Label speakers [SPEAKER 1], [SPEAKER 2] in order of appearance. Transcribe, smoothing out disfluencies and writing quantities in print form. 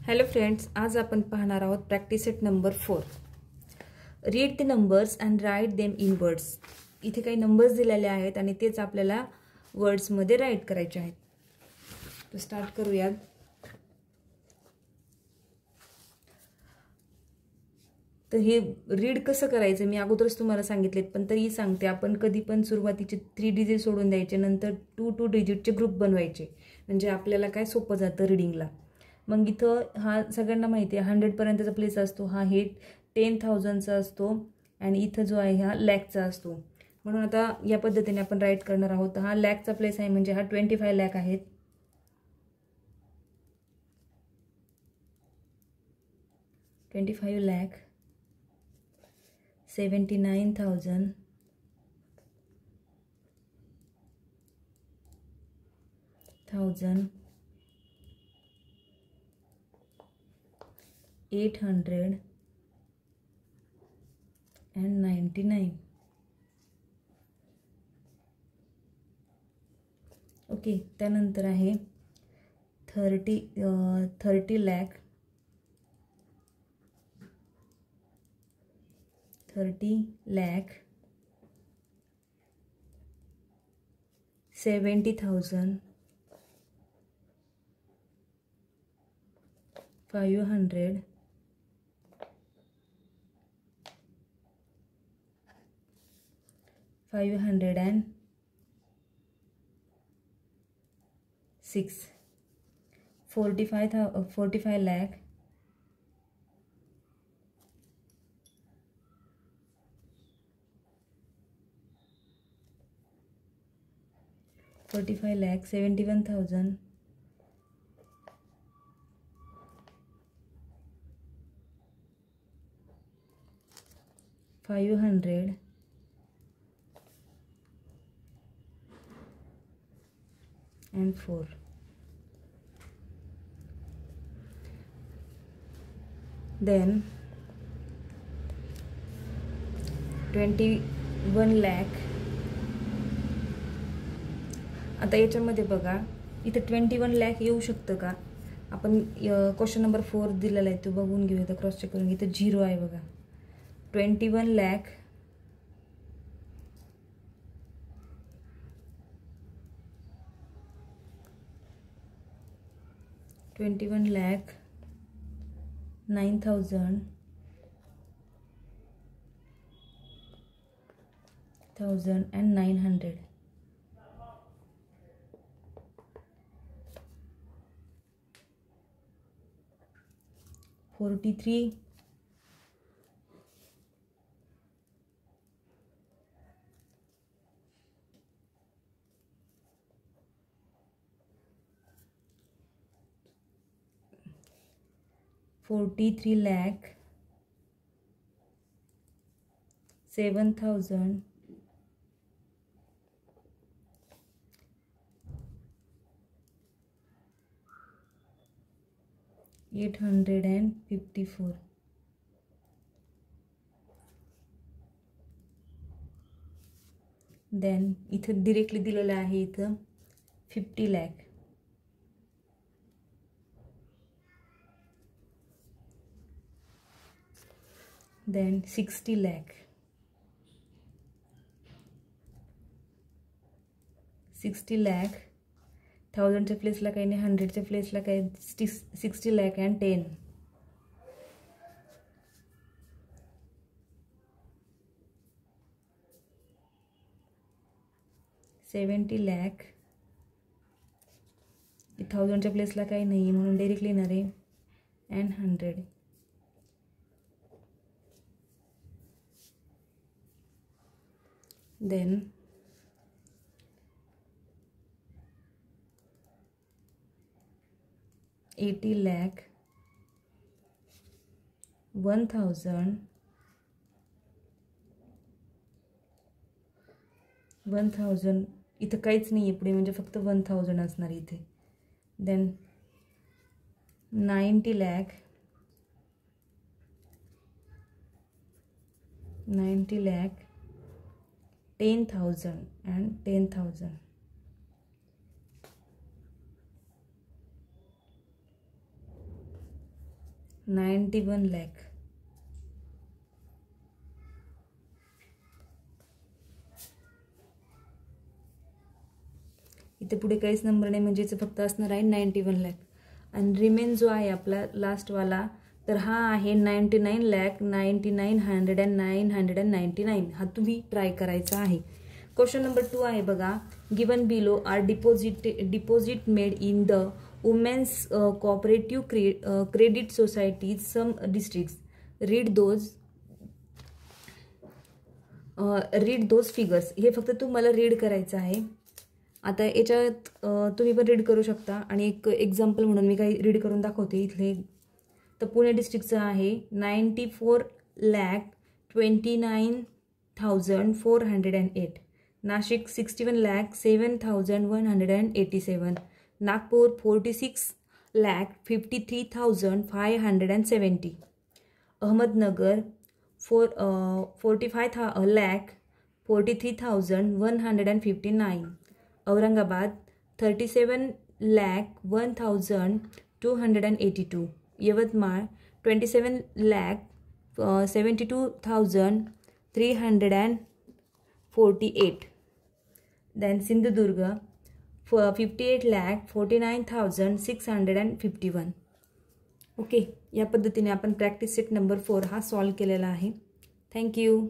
[SPEAKER 1] Hello friends, आज आपण पाहणार आहोत practice set number 4. Read the numbers and write them in words. इथे काही नंबर्स दिलेले आहेत आणि तेच आपल्याला वर्ड्समध्ये राईट करायचे आहेत. तर स्टार्ट करूयात. तर हे रीड कसं करायचं मी अगोदरच तुम्हाला सांगितलेत, पण तरीही सांगते. आपण कधी पण सुरुवातीचे 3 डिजिट सोडून द्यायचे, नंतर 2 डिजिटचे ग्रुप बनवायचे, म्हणजे आपल्याला काय सोपं जातं रीडिंगला. मग इथं हा सगळ्यांना माहिती आहे 100पर्यंतचा प्लेस असतो, हा हे 10,000चा असतो आणि इथं जो आहे हा लॅकचा असतो. म्हणून आता या पद्धतीने आपण राईट करणार आहोत. हा लॅकचा प्लेस आहे, म्हणजे हा 25 लाख आहेत. $25 lakh, 79,000, 899. ओके, त्यानंतर आहे 30 lakh, 70,000, 500, 506, 45 lakh, 71,000, 500, and 4. Then 21 lakh. आता याच्यामध्ये बघा, इथं 21 लाख येऊ शकतं का? आपण क्वेश्चन नंबर 4 दिलेला आहे तो बघून घेऊया, तर क्रॉस चेक करून. इथं 0 आहे बघा. 21 लाख, 9,000, 900. 43, 43 lakh, 7,000, 854. देन इथं डिरेक्टली दिलेलं आहे इथं 50 लाख. देन 60 लाख, 60 लाख, 1000च्या प्लेसला काही नाही, 100च्या प्लेसला काही, 60 लाख and 10. 70 लाख. 1000च्या प्लेसला काही नाही म्हणून डायरेक्टली येणार आहे and 100. Then 80 lakh, 1,000, 1,000. इथं काहीच नाही आहे पुढे, म्हणजे फक्त 1,000 असणार इथे. Then 90 lakh, 10,000 and 10,000. 91 लाख. इथे पुढे काहीच नंबर नाही, म्हणजे फक्त असणार आहे 91 लाख. आणि रिमेन जो आहे आपला लास्टवाला, तर हा आहे 99 लाख 99,999. हा तुम्ही ट्राय करायचा आहे. क्वेश्चन नंबर 2 आहे बघा. Given below are deposit made in the women's cooperative credit societies some districts. Read those figures. हे फक्त तुम्हाला रीड करायचं आहे. आता याच्यात तुम्ही पण रीड करू शकता आणि एक एक्झाम्पल म्हणून मी काही रीड करून दाखवते इथले. तर पुणे डिस्ट्रिक्टचं आहे 94,29,408. नाशिक 61,07,187. नागपूर 46,53,570. अहमदनगर 45,43,159. औरंगाबाद 37,01,282. यवतमाळ 27,72,348. देन सिंधुदुर्ग 58,49,651. ओके, या पद्धतीने आपण प्रॅक्टिस सेट नंबर 4 हा सॉल्व केलेला आहे. थँक्यू.